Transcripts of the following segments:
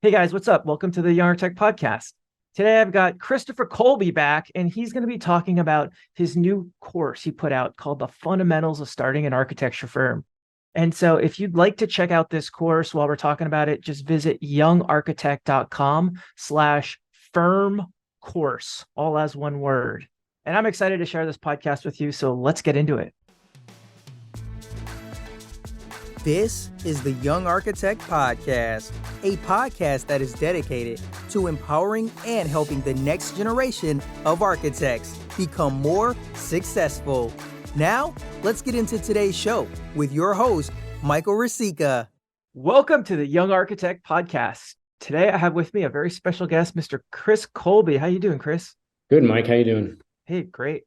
Hey guys, what's up? Welcome to the Young Architect Podcast. Today I've got Christopher Colby back, and he's going to be talking about his new course he put out called The Fundamentals of Starting an Architecture Firm. And so if you'd like to check out this course while we're talking about it, just visit youngarchitect.com/firm course, all as one word. And I'm excited to share this podcast with you. So let's get into it. This is the Young Architect Podcast, a podcast that is dedicated to empowering and helping the next generation of architects become more successful. Now, let's get into today's show with your host, Michael Rasica. Welcome to the Young Architect Podcast. Today I have with me a very special guest, Mr. Chris Colby. How you doing, Chris? Good, Mike. How you doing? Hey, great.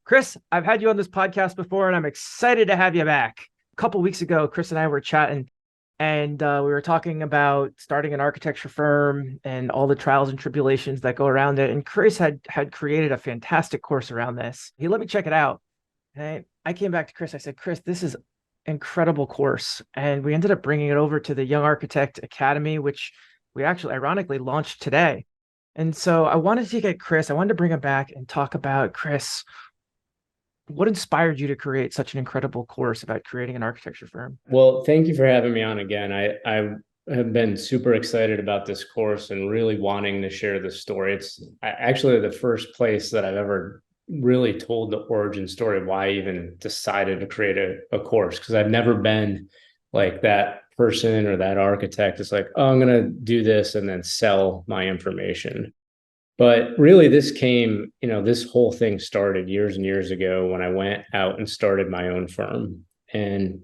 Chris, I've had you on this podcast before, and I'm excited to have you back. Couple weeks ago, Chris and I were chatting, and we were talking about starting an architecture firm and all the trials and tribulations that go around it. And Chris had created a fantastic course around this. He let me check it out. And I came back to Chris. I said, Chris, this is incredible course. And we ended up bringing it over to the Young Architect Academy, which we actually ironically launched today. And so I wanted to bring him back and talk about, Chris, what inspired you to create such an incredible course about creating an architecture firm? Well, thank you for having me on again. I have been super excited about this course and really wanting to share the story. It's actually the first place that I've ever really told the origin story of why I even decided to create a course, because I've never been like that person or that architect. It's like, oh, I'm going to do this and then sell my information. But really, this whole thing started years and years ago when I went out and started my own firm. And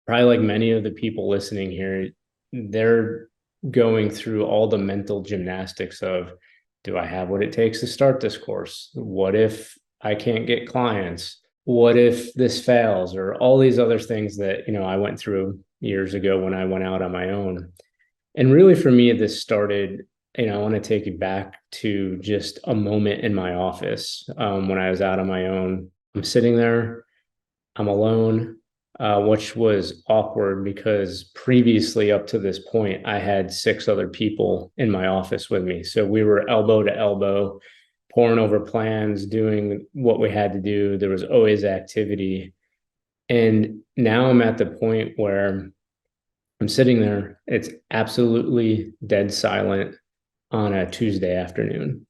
probably like many of the people listening here, they're going through all the mental gymnastics of, do I have what it takes to start this course? What if I can't get clients? What if this fails? Or all these other things that, I went through years ago when I went out on my own. And really, for me, this started, I want to take you back to just a moment in my office when I was out on my own. I'm sitting there, I'm alone, which was awkward because previously up to this point, I had 6 other people in my office with me. So we were elbow to elbow, pouring over plans, doing what we had to do. There was always activity. And now I'm at the point where I'm sitting there, it's absolutely dead silent on a Tuesday afternoon.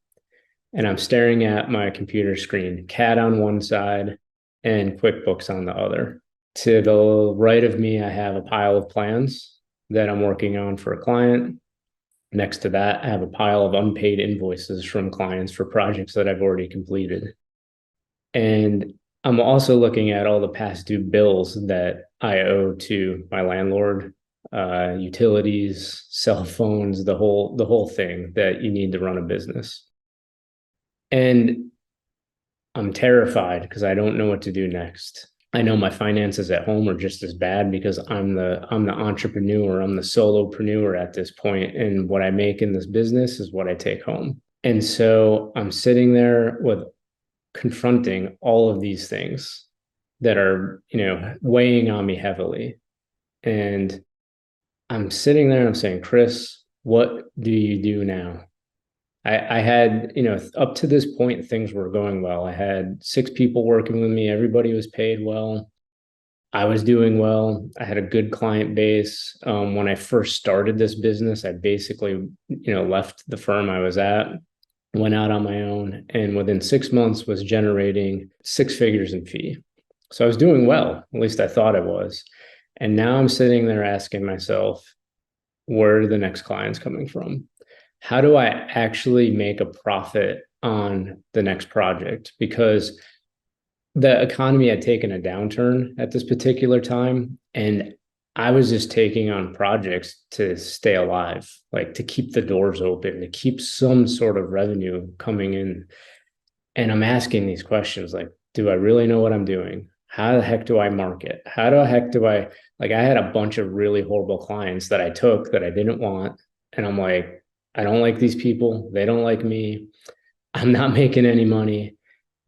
And I'm staring at my computer screen, CAD on one side and QuickBooks on the other. To the right of me, I have a pile of plans that I'm working on for a client. Next to that, I have a pile of unpaid invoices from clients for projects that I've already completed. And I'm also looking at all the past due bills that I owe to my landlord, utilities, cell phones, the whole thing that you need to run a business. And I'm terrified because I don't know what to do next. I know my finances at home are just as bad because I'm the entrepreneur, I'm the solopreneur at this point, and what I make in this business is what I take home. And so I'm sitting there with confronting all of these things that are, weighing on me heavily. And I'm sitting there and I'm saying, Chris, what do you do now? I had, up to this point, things were going well. I had 6 people working with me. Everybody was paid well. I was doing well. I had a good client base. When I first started this business, I basically, left the firm I was at, went out on my own, and within 6 months was generating 6 figures in fee. So I was doing well, at least I thought I was. And now I'm sitting there asking myself, where are the next clients coming from? How do I actually make a profit on the next project? Because the economy had taken a downturn at this particular time, and I was just taking on projects to stay alive, like to keep the doors open, to keep some sort of revenue coming in. And I'm asking these questions like, do I really know what I'm doing? How the heck do I market? How the heck do I had a bunch of really horrible clients that I took that I didn't want. And I'm like, I don't like these people. They don't like me. I'm not making any money.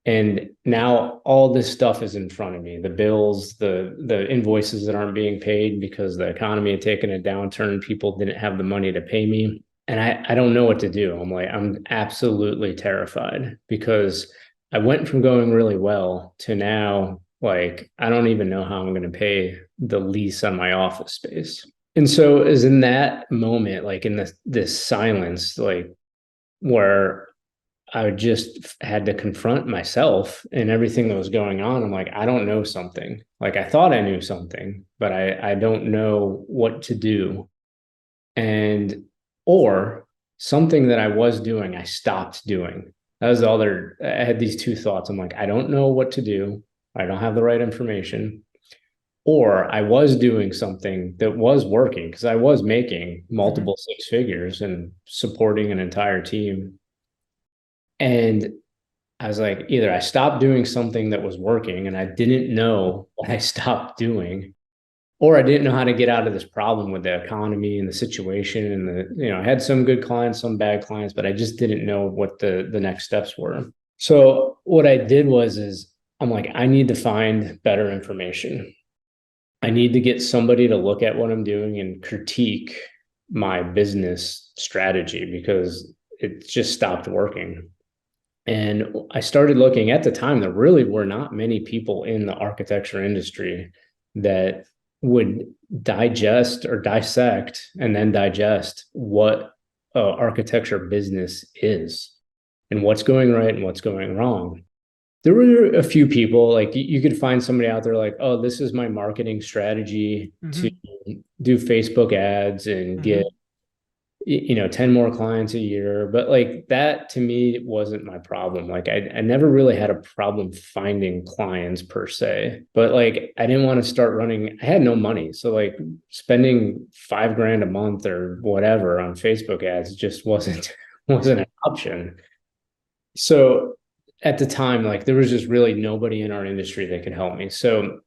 And now all this stuff is in front of me, the bills, the invoices that aren't being paid because the economy had taken a downturn. People didn't have the money to pay me. And I don't know what to do. I'm absolutely terrified because I went from going really well to now, like, I don't even know how I'm going to pay the lease on my office space. And so is in that moment, like in this silence, like where I just had to confront myself and everything that was going on. I'm like, I don't know something. Like I thought I knew something, but I don't know what to do. And or something that I was doing, I stopped doing. That was the other. I had these two thoughts. I'm like, I don't know what to do. I don't have the right information. Or I was doing something that was working because I was making multiple six figures and supporting an entire team. And I was like, either I stopped doing something that was working and I didn't know what I stopped doing, or I didn't know how to get out of this problem with the economy and the situation. And I had some good clients, some bad clients, but I just didn't know what the next steps were. So what I did is I'm like, I need to find better information. I need to get somebody to look at what I'm doing and critique my business strategy because it just stopped working. And I started looking at the time, there really were not many people in the architecture industry that would digest or dissect and then digest what architecture business is and what's going right and what's going wrong. There were a few people, like you could find somebody out there like, oh, this is my marketing strategy to do Facebook ads and get 10 more clients a year. But like that to me wasn't my problem. Like I never really had a problem finding clients per se, but like I didn't want to start running. I had no money. So like spending $5,000 a month or whatever on Facebook ads just wasn't an option. So at the time, like there was just really nobody in our industry that could help me. So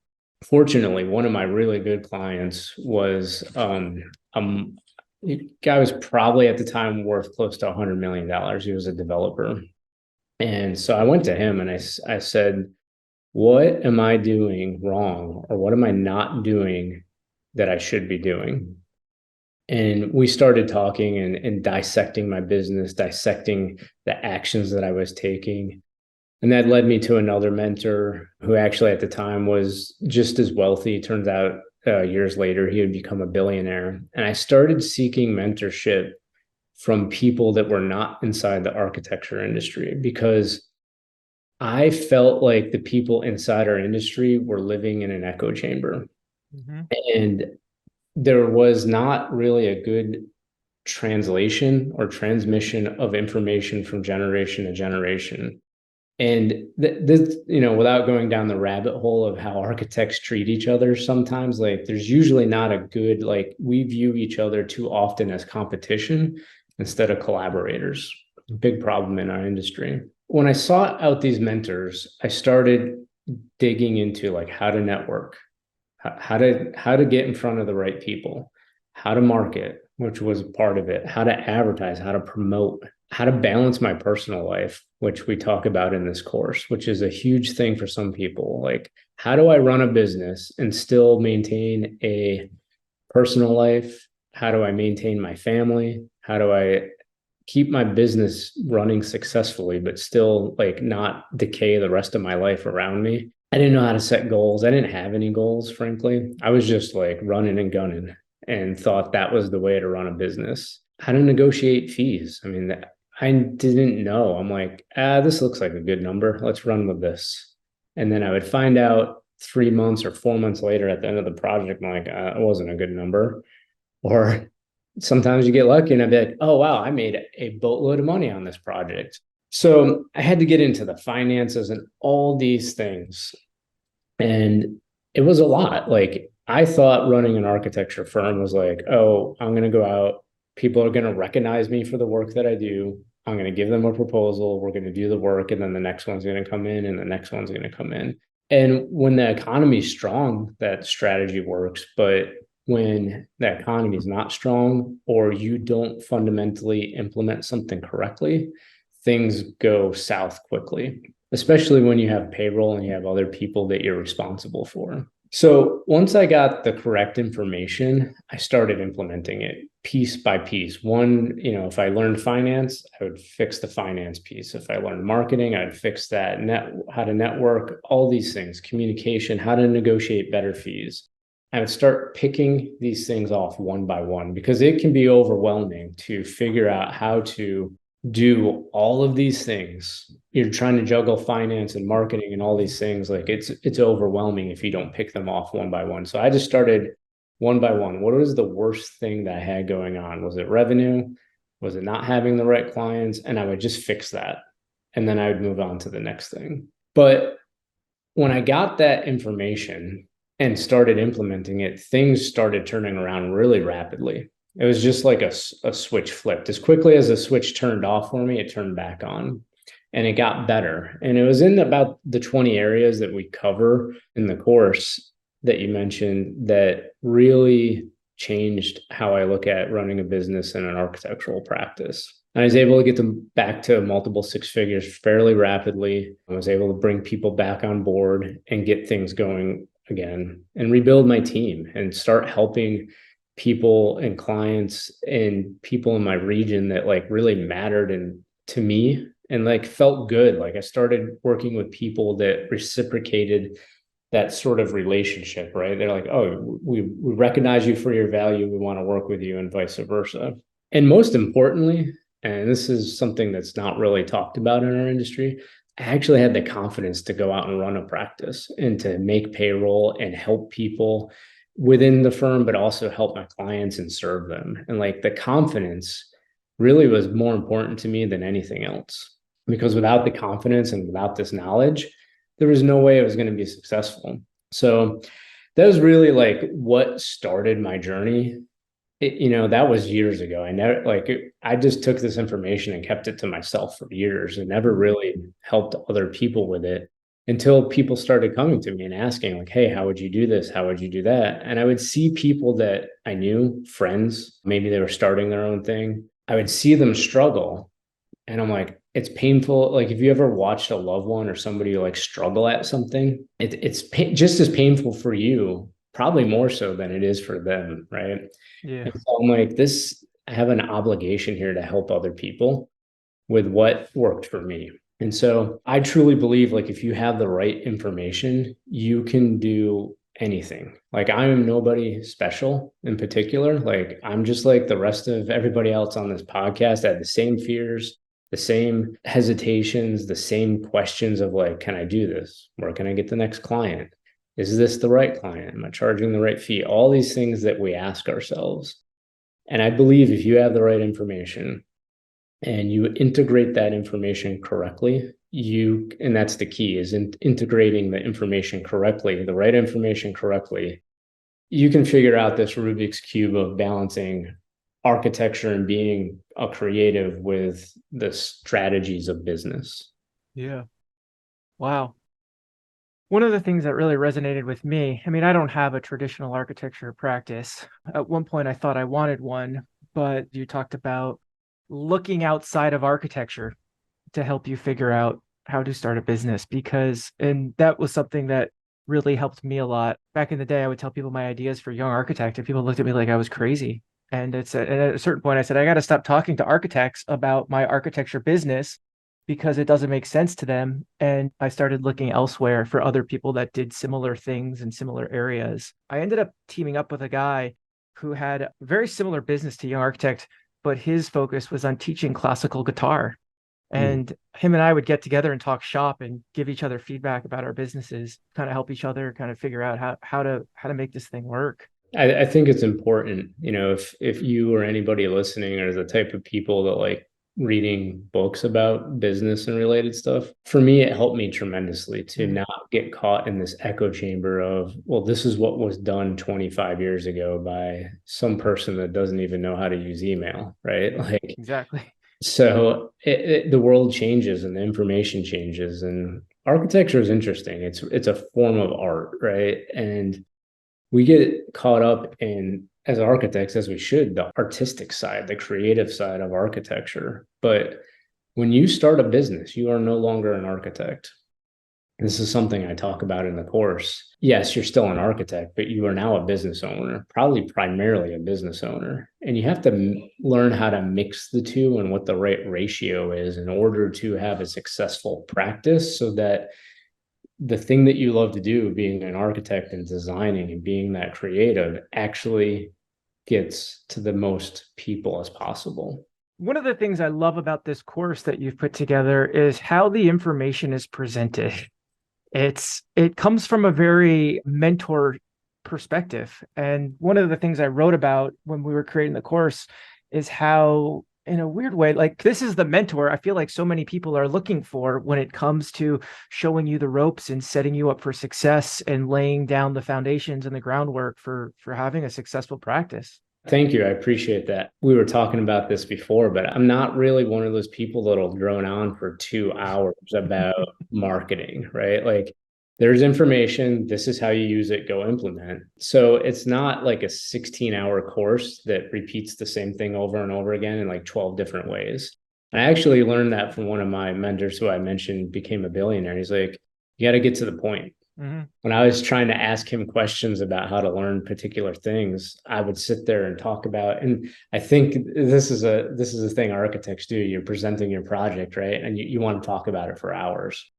fortunately, one of my really good clients was the guy was probably at the time worth close to $100 million. He was a developer. And so I went to him and I said, what am I doing wrong? Or what am I not doing that I should be doing? And we started talking and dissecting my business, dissecting the actions that I was taking. And that led me to another mentor who actually at the time was just as wealthy. Turns out years later, he had become a billionaire. And I started seeking mentorship from people that were not inside the architecture industry because I felt like the people inside our industry were living in an echo chamber. And there was not really a good translation or transmission of information from generation to generation. And this, without going down the rabbit hole of how architects treat each other, sometimes like there's usually not a good, like we view each other too often as competition instead of collaborators. Big problem in our industry. When I sought out these mentors, I started digging into like how to network, how to get in front of the right people, how to market, which was part of it, how to advertise, how to promote, how to balance my personal life, which we talk about in this course, which is a huge thing for some people. Like, how do I run a business and still maintain a personal life? How do I maintain my family? How do I keep my business running successfully, but still like not decay the rest of my life around me? I didn't know how to set goals. I didn't have any goals, frankly. I was just like running and gunning and thought that was the way to run a business. How to negotiate fees. I mean, I didn't know. I'm like, this looks like a good number. Let's run with this. And then I would find out 3 months or 4 months later at the end of the project, I'm like, it wasn't a good number. Or sometimes you get lucky and I'd be like, oh, wow, I made a boatload of money on this project. So I had to get into the finances and all these things. And it was a lot. Like I thought running an architecture firm was like, oh, I'm going to go out. People are going to recognize me for the work that I do. I'm going to give them a proposal. We're going to do the work. And then the next one's going to come in and the next one's going to come in. And when the economy is strong, that strategy works. But when the economy is not strong or you don't fundamentally implement something correctly, things go south quickly, especially when you have payroll and you have other people that you're responsible for. So once I got the correct information, I started implementing it piece by piece. One, if I learned finance, I would fix the finance piece. If I learned marketing, I'd fix that, how to network, all these things, communication, how to negotiate better fees. I would start picking these things off one by one, because it can be overwhelming to figure out how to do all of these things. You're trying to juggle finance and marketing and all these things. Like it's overwhelming if you don't pick them off one by one. So I just started one by one. What was the worst thing that I had going on? Was it revenue? Was it not having the right clients? And I would just fix that. And then I would move on to the next thing. But when I got that information and started implementing it, things started turning around really rapidly. It was just like a switch flipped. As quickly as the switch turned off for me, it turned back on. And it got better. And it was in about the 20 areas that we cover in the course that you mentioned that really changed how I look at running a business and an architectural practice. I was able to get them back to multiple six figures fairly rapidly. I was able to bring people back on board and get things going again and rebuild my team and start helping people and clients and people in my region that like really mattered and to me and like felt good. Like I started working with people that reciprocated that sort of relationship, right? They're like, oh, we recognize you for your value. We want to work with you and vice versa. And most importantly, and this is something that's not really talked about in our industry, I actually had the confidence to go out and run a practice and to make payroll and help people within the firm, but also help my clients and serve them. And like the confidence really was more important to me than anything else, because without the confidence and without this knowledge, there was no way I was going to be successful. So that was really like what started my journey. That was years ago. I just took this information and kept it to myself for years and never really helped other people with it until people started coming to me and asking like, hey, how would you do this? How would you do that? And I would see people that I knew, friends, maybe they were starting their own thing. I would see them struggle. And I'm like, it's painful. Like if you ever watched a loved one or somebody like struggle at something, it's just as painful for you, probably more so than it is for them, right? Yeah. And so I'm like, I have an obligation here to help other people with what worked for me. And so I truly believe like if you have the right information, you can do anything. Like I am nobody special in particular. Like I'm just like the rest of everybody else on this podcast. I had the same fears, the same hesitations, the same questions of like, can I do this? Where can I get the next client? Is this the right client? Am I charging the right fee? All these things that we ask ourselves. And I believe if you have the right information and you integrate that information correctly, and that's the key, is in integrating the information correctly, the right information correctly, you can figure out this Rubik's Cube of balancing architecture and being a creative with the strategies of business. Yeah. Wow. One of the things that really resonated with me, I mean, I don't have a traditional architecture practice. At one point, I thought I wanted one, but you talked about looking outside of architecture to help you figure out how to start a business, and that was something that really helped me a lot. Back in the day, I would tell people my ideas for Young Architect, and people looked at me like I was crazy. And at a certain point, I said, I got to stop talking to architects about my architecture business because it doesn't make sense to them. And I started looking elsewhere for other people that did similar things in similar areas. I ended up teaming up with a guy who had a very similar business to Young Architect, but his focus was on teaching classical guitar. And him and I would get together and talk shop and give each other feedback about our businesses, kind of help each other kind of figure out how to make this thing work. I think it's important, if you or anybody listening are the type of people that like reading books about business and related stuff, for me, it helped me tremendously to not get caught in this echo chamber of, well, this is what was done 25 years ago by some person that doesn't even know how to use email, right? Like Exactly. So the world changes and the information changes, and architecture is interesting. It's a form of art, right? And we get caught up in, as architects, as we should, the artistic side, the creative side of architecture. But when you start a business, you are no longer an architect. This is something I talk about in the course. Yes, you're still an architect, but you are now a business owner, probably primarily a business owner. And you have to learn how to mix the two and what the right ratio is in order to have a successful practice so that the thing that you love to do, being an architect and designing and being that creative, actually gets to the most people as possible. One of the things I love about this course that you've put together is how the information is presented. It comes from a very mentor perspective. And one of the things I wrote about when we were creating the course is how, in a weird way, like this is the mentor I feel like so many people are looking for when it comes to showing you the ropes and setting you up for success and laying down the foundations and the groundwork for having a successful practice. Thank you. I appreciate that. We were talking about this before, but I'm not really one of those people that'll drone on for 2 hours about marketing, right? Like there's information, this is how you use it, go implement. So it's not like a 16-hour course that repeats the same thing over and over again in like 12 different ways. I actually learned that from one of my mentors who I mentioned became a billionaire. He's like, you got to get to the point. Mm-hmm. When I was trying to ask him questions about how to learn particular things, I would sit there and talk about, and I think this is a thing architects do. You're presenting your project, right? And you want to talk about it for hours.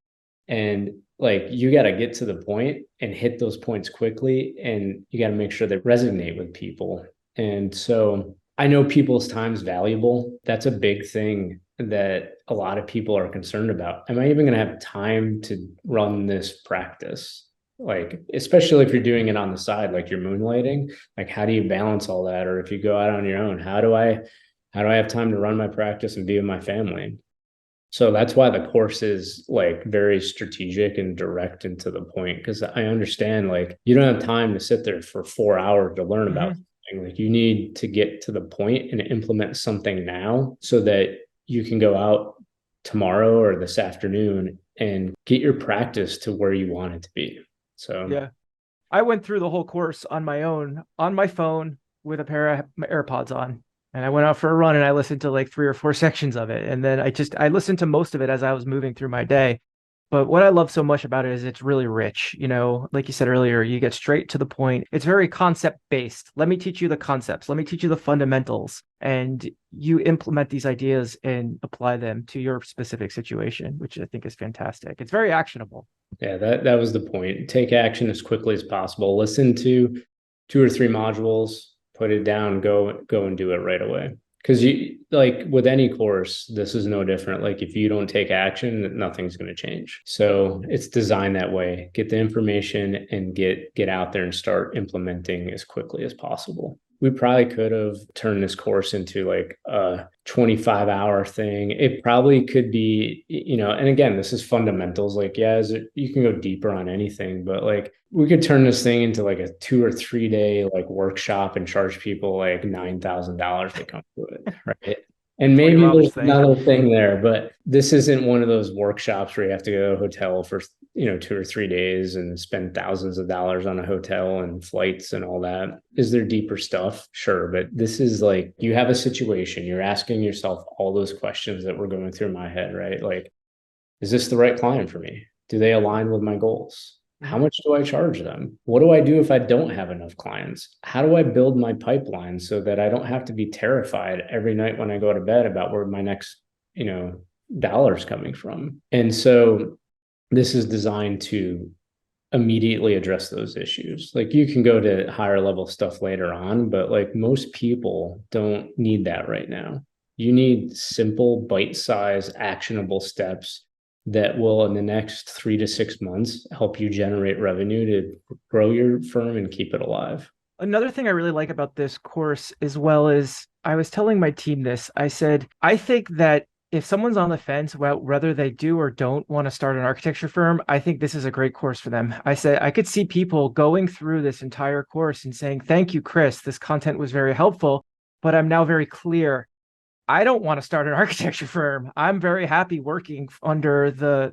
And like you got to get to the point and hit those points quickly, and you got to make sure they resonate with people. And so I know people's time's valuable. That's a big thing that a lot of people are concerned about. Am I even going to have time to run this practice? Like, especially if you're doing it on the side, like you're moonlighting, like how do you balance all that? Or if you go out on your own, how do I have time to run my practice and be with my family? So that's why the course is like very strategic and direct and to the point, because I understand like you don't have time to sit there for 4 hours to learn about something. Like you need to get to the point and implement something now so that you can go out tomorrow or this afternoon and get your practice to where you want it to be. So yeah, I went through the whole course on my own, on my phone with a pair of AirPods on. And I went out for a run and I listened to like 3 or 4 sections of it. And then I listened to most of it as I was moving through my day. But what I love so much about it is it's really rich. You know, like you said earlier, you get straight to the point. It's very concept based. Let me teach you the concepts. Let me teach you the fundamentals. And you implement these ideas and apply them to your specific situation, which I think is fantastic. It's very actionable. Yeah, that was the point. Take action as quickly as possible. Listen to 2 or 3 modules, put it down, go and do it right away. Because you like with any course, this is no different. Like if you don't take action, nothing's going to change. So it's designed that way. Get the information and get out there and start implementing as quickly as possible. We probably could have turned this course into like a 25-hour thing. It probably could be, you know, and again, this is fundamentals. Like, yeah, you can go deeper on anything, but like we could turn this thing into like a 2 or 3 day like workshop and charge people like $9,000 to come to it, right? And maybe there's another thing there, but this isn't one of those workshops where you have to go to a hotel for, 2 or 3 days and spend thousands of dollars on a hotel and flights and all that. Is there deeper stuff? Sure. But this is like, you have a situation, you're asking yourself all those questions that were going through my head, right? Like, is this the right client for me? Do they align with my goals? How much do I charge them? What do I do if I don't have enough clients? How do I build my pipeline so that I don't have to be terrified every night when I go to bed about where my next, dollar's coming from? And so this is designed to immediately address those issues. Like you can go to higher level stuff later on, but like most people don't need that right now. You need simple, bite-sized, actionable steps that will in the next 3 to 6 months help you generate revenue to grow your firm and keep it alive. Another thing I really like about this course, as well as I was telling my team this, I said, I think that if someone's on the fence about whether they do or don't want to start an architecture firm, I think this is a great course for them. I said, I could see people going through this entire course and saying, thank you, Chris, this content was very helpful, but I'm now very clear. I don't want to start an architecture firm. I'm very happy working under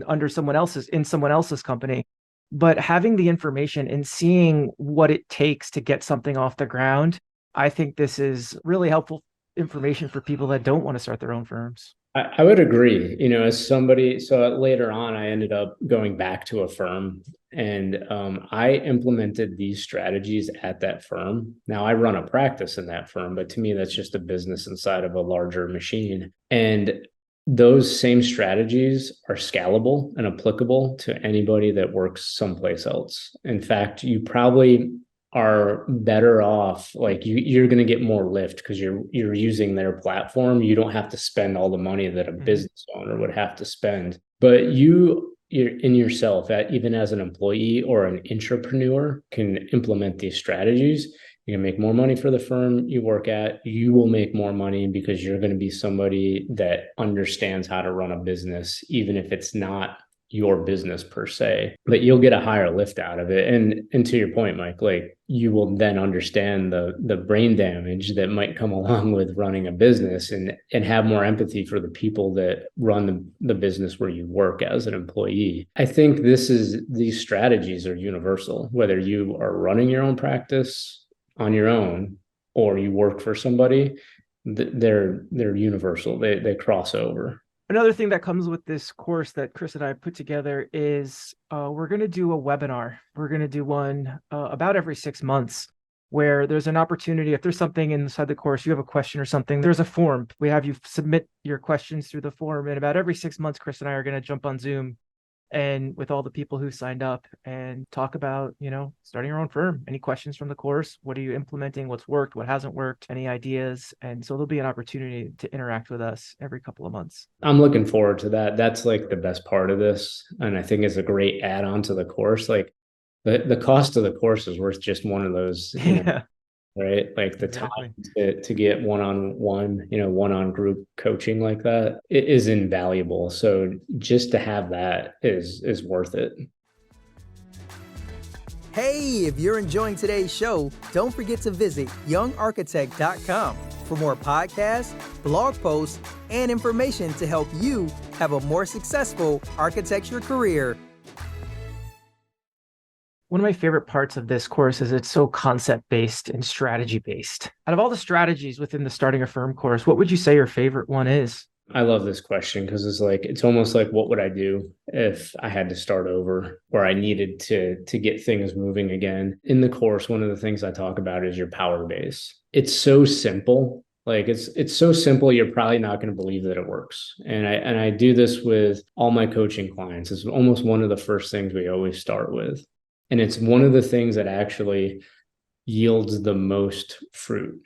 under someone else's company. But having the information and seeing what it takes to get something off the ground, I think this is really helpful information for people that don't want to start their own firms. I would agree, as somebody, so later on, I ended up going back to a firm and I implemented these strategies at that firm. Now I run a practice in that firm, but to me, that's just a business inside of a larger machine. And those same strategies are scalable and applicable to anybody that works someplace else. In fact, you probably are better off, like you're going to get more lift because you're using their platform. You don't have to spend all the money that a business owner would have to spend, but you're in yourself, even as an employee or an entrepreneur, can implement these strategies. You can make more money for the firm you work at. You will make more money because you're going to be somebody that understands how to run a business, even if it's not your business per se, but you'll get a higher lift out of it. And to your point, Mike, like you will then understand the brain damage that might come along with running a business and have more empathy for the people that run the business where you work as an employee. I think these strategies are universal, whether you are running your own practice on your own or you work for somebody, they're universal. They cross over. Another thing that comes with this course that Chris and I put together is we're going to do a webinar. We're going to do one about every 6 months where there's an opportunity. If there's something inside the course, you have a question or something, there's a form. We have you submit your questions through the form. And about every 6 months, Chris and I are going to jump on Zoom and with all the people who signed up and talk about, starting your own firm. Any questions from the course? What are you implementing? What's worked? What hasn't worked? Any ideas? And so there'll be an opportunity to interact with us every couple of months. I'm looking forward to that. That's like the best part of this. And I think it's a great add-on to the course. Like the cost of the course is worth just one of those, right? Like the time to get one-on-one, one-on group coaching like that, it is invaluable. So just to have that is worth it. Hey, if you're enjoying today's show, don't forget to visit youngarchitect.com for more podcasts, blog posts, and information to help you have a more successful architecture career. One of my favorite parts of this course is it's so concept-based and strategy-based. Out of all the strategies within the Starting a Firm course, what would you say your favorite one is? I love this question because it's almost like, what would I do if I had to start over or I needed to get things moving again? In the course, one of the things I talk about is your power base. It's so simple. Like it's so simple, you're probably not going to believe that it works. And I do this with all my coaching clients. It's almost one of the first things we always start with. And it's one of the things that actually yields the most fruit.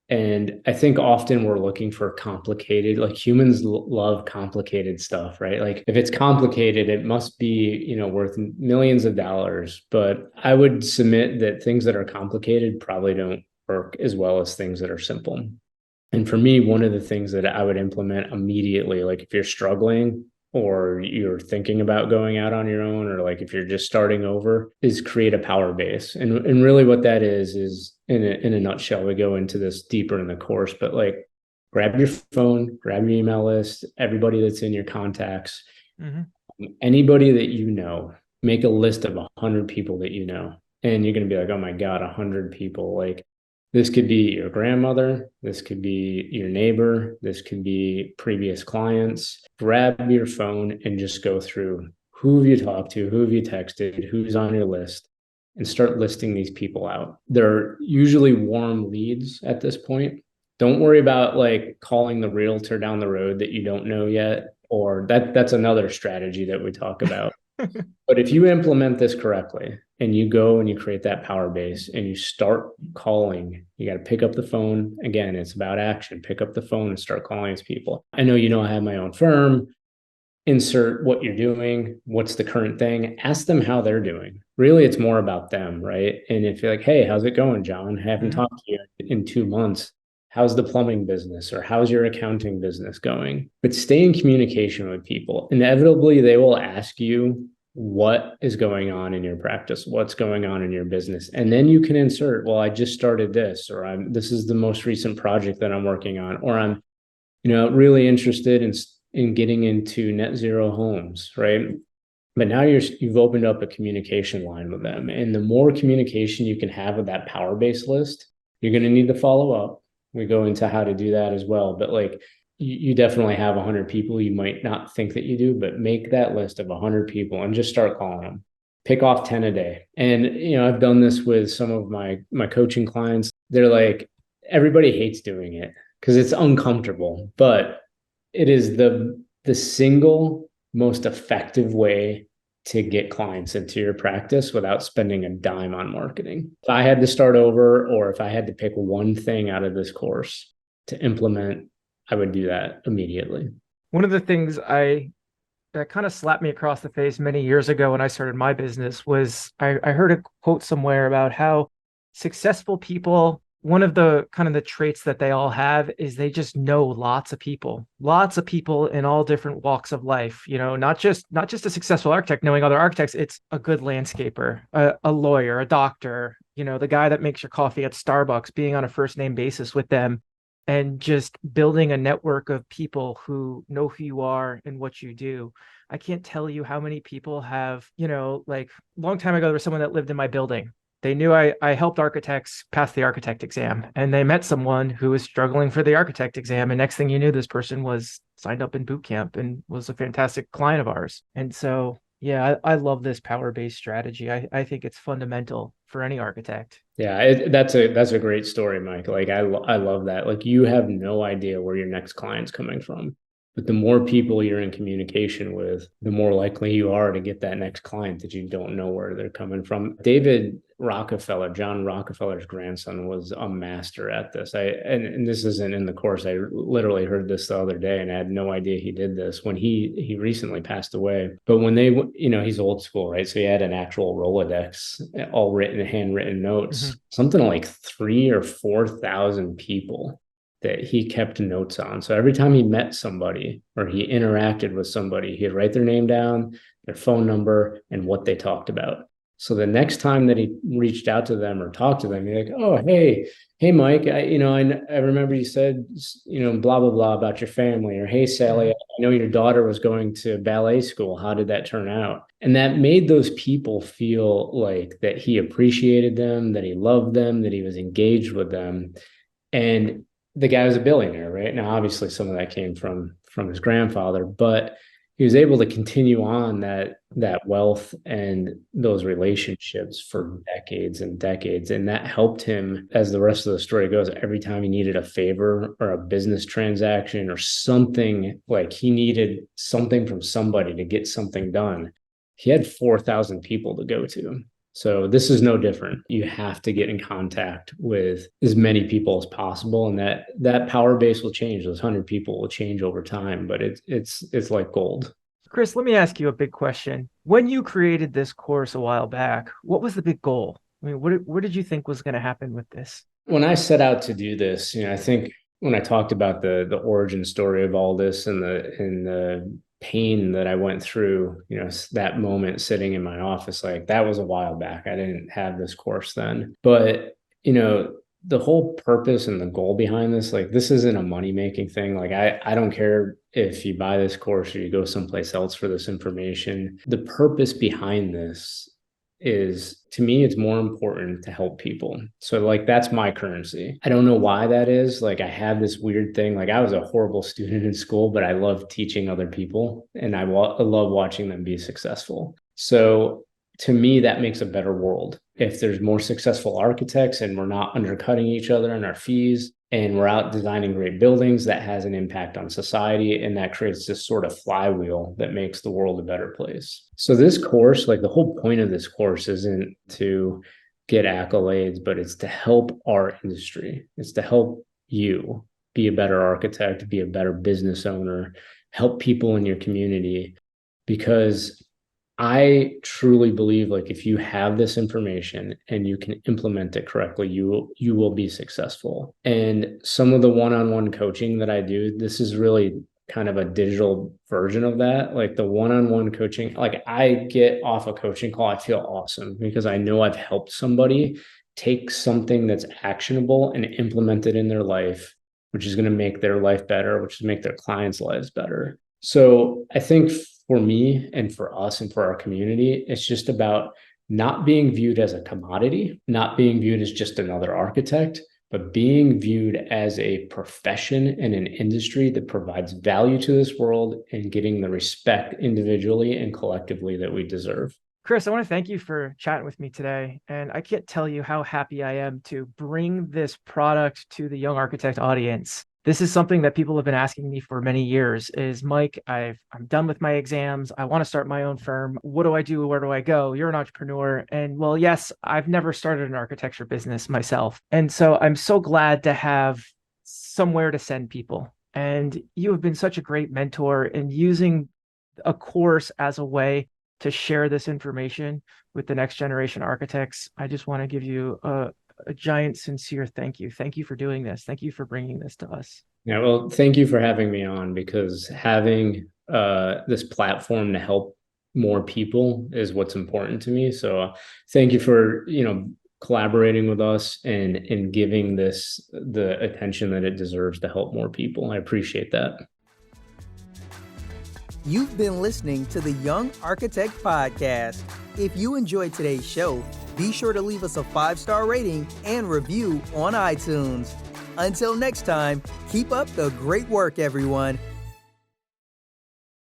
And I think often we're looking for complicated, like humans love complicated stuff, right? Like if it's complicated, it must be, worth millions of dollars. But I would submit that things that are complicated probably don't work as well as things that are simple. And for me, one of the things that I would implement immediately, like if you're struggling or you're thinking about going out on your own, or like if you're just starting over, is create a power base. And really what that is in a nutshell, we go into this deeper in the course, but like grab your phone, grab your email list, everybody that's in your contacts, anybody that make a list of 100 people that and you're going to be like, oh my God, 100 people. Like this could be your grandmother. This could be your neighbor. This could be previous clients. Grab your phone and just go through who have you talked to, who have you texted, who's on your list, and start listing these people out. They're usually warm leads at this point. Don't worry about like calling the realtor down the road that you don't know yet, or that's another strategy that we talk about. But if you implement this correctly and you go and you create that power base and you start calling, you got to pick up the phone. Again, it's about action. Pick up the phone and start calling these people. I know I have my own firm. Insert what you're doing. What's the current thing? Ask them how they're doing. Really, it's more about them, right? And if you're like, hey, how's it going, John? I haven't talked to you in 2 months. How's the plumbing business or how's your accounting business going? But stay in communication with people. Inevitably, they will ask you what is going on in your practice, what's going on in your business. And then you can insert, well, I just started this, or this is the most recent project that I'm working on, or I'm, really interested in getting into net zero homes, right? But now you've opened up a communication line with them. And the more communication you can have with that power base list, you're going to need to follow up. We go into how to do that as well. But like you definitely have 100 people. You might not think that you do, but make that list of 100 people and just start calling them. Pick off 10 a day. And, I've done this with some of my coaching clients. They're like, everybody hates doing it because it's uncomfortable, but it is the single most effective way to get clients into your practice without spending a dime on marketing. If I had to start over, or if I had to pick one thing out of this course to implement, I would do that immediately. One of the things that kind of slapped me across the face many years ago when I started my business was I heard a quote somewhere about how successful people, one of the kind of the traits that they all have is they just know lots of people in all different walks of life. Not just a successful architect knowing other architects. It's a good landscaper, a lawyer, a doctor, the guy that makes your coffee at Starbucks, being on a first name basis with them, and just building a network of people who know who you are and what you do. I can't tell you how many people have, like a long time ago, there was someone that lived in my building. They knew I helped architects pass the architect exam, and they met someone who was struggling for the architect exam. And next thing you knew, this person was signed up in boot camp and was a fantastic client of ours. And so, yeah, I love this power-based strategy. I think it's fundamental for any architect. Yeah, that's a great story, Mike. Like I love that. Like you have no idea where your next client's coming from. But the more people you're in communication with, the more likely you are to get that next client that you don't know where they're coming from. David Rockefeller, John Rockefeller's grandson, was a master at this. And this isn't in the course. I literally heard this the other day and I had no idea he did this when he recently passed away. But when they, he's old school, right? So he had an actual Rolodex, all written, handwritten notes, something like 3,000 or 4,000 people that he kept notes on. So every time he met somebody or he interacted with somebody, he'd write their name down, their phone number, and what they talked about. So the next time that he reached out to them or talked to them, he's like, "Oh, hey, Mike, I remember you said, blah, blah, blah about your family," or "Hey, Sally, I know your daughter was going to ballet school. How did that turn out?" And that made those people feel like that he appreciated them, that he loved them, that he was engaged with them. And the guy was a billionaire, right? Now, obviously, some of that came from his grandfather, but he was able to continue on that wealth and those relationships for decades and decades. And that helped him, as the rest of the story goes, every time he needed a favor or a business transaction or something, like he needed something from somebody to get something done, he had 4,000 people to go to. So this is no different. You have to get in contact with as many people as possible, and that power base will change. Those 100 people will change over time, but it's like gold. Chris, let me ask you a big question. When you created this course a while back, what was the big goal? I mean, what did you think was going to happen with this? When I set out to do this, I think when I talked about the origin story of all this and the pain that I went through, that moment sitting in my office, like that was a while back. I didn't have this course then, but the whole purpose and the goal behind this, like this isn't a money-making thing. Like I don't care if you buy this course or you go someplace else for this information. The purpose behind this is, to me, it's more important to help people. So like that's my currency. I don't know why that is. Like I have this weird thing. Like I was a horrible student in school, but I love teaching other people and I love watching them be successful. So to me, that makes a better world. If there's more successful architects and we're not undercutting each other in our fees and we're out designing great buildings, that has an impact on society. And that creates this sort of flywheel that makes the world a better place. So this course, like the whole point of this course isn't to get accolades, but it's to help our industry. It's to help you be a better architect, be a better business owner, help people in your community. Because I truly believe, like, if you have this information and you can implement it correctly, you will be successful. And some of the one-on-one coaching that I do, this is really kind of a digital version of that. Like the one-on-one coaching, like I get off a coaching call, I feel awesome because I know I've helped somebody take something that's actionable and implement it in their life, which is going to make their life better, which is make their clients' lives better. So I think for me and for us and for our community, it's just about not being viewed as a commodity, not being viewed as just another architect, but being viewed as a profession and an industry that provides value to this world and getting the respect individually and collectively that we deserve. Chris, I want to thank you for chatting with me today. And I can't tell you how happy I am to bring this product to the young architect audience. This is something that people have been asking me for many years is, Mike, I'm done with my exams. I want to start my own firm. What do I do? Where do I go? You're an entrepreneur. And well, yes, I've never started an architecture business myself. And so I'm so glad to have somewhere to send people. And you have been such a great mentor in using a course as a way to share this information with the next generation architects. I just want to give you a giant sincere thank you. Thank you for doing this. Thank you for bringing this to us. Yeah, well, thank you for having me on, because having this platform to help more people is what's important to me. So thank you for, collaborating with us and giving this the attention that it deserves to help more people. I appreciate that. You've been listening to the Young Architect Podcast. If you enjoyed today's show, be sure to leave us a 5-star rating and review on iTunes. Until next time, keep up the great work, everyone.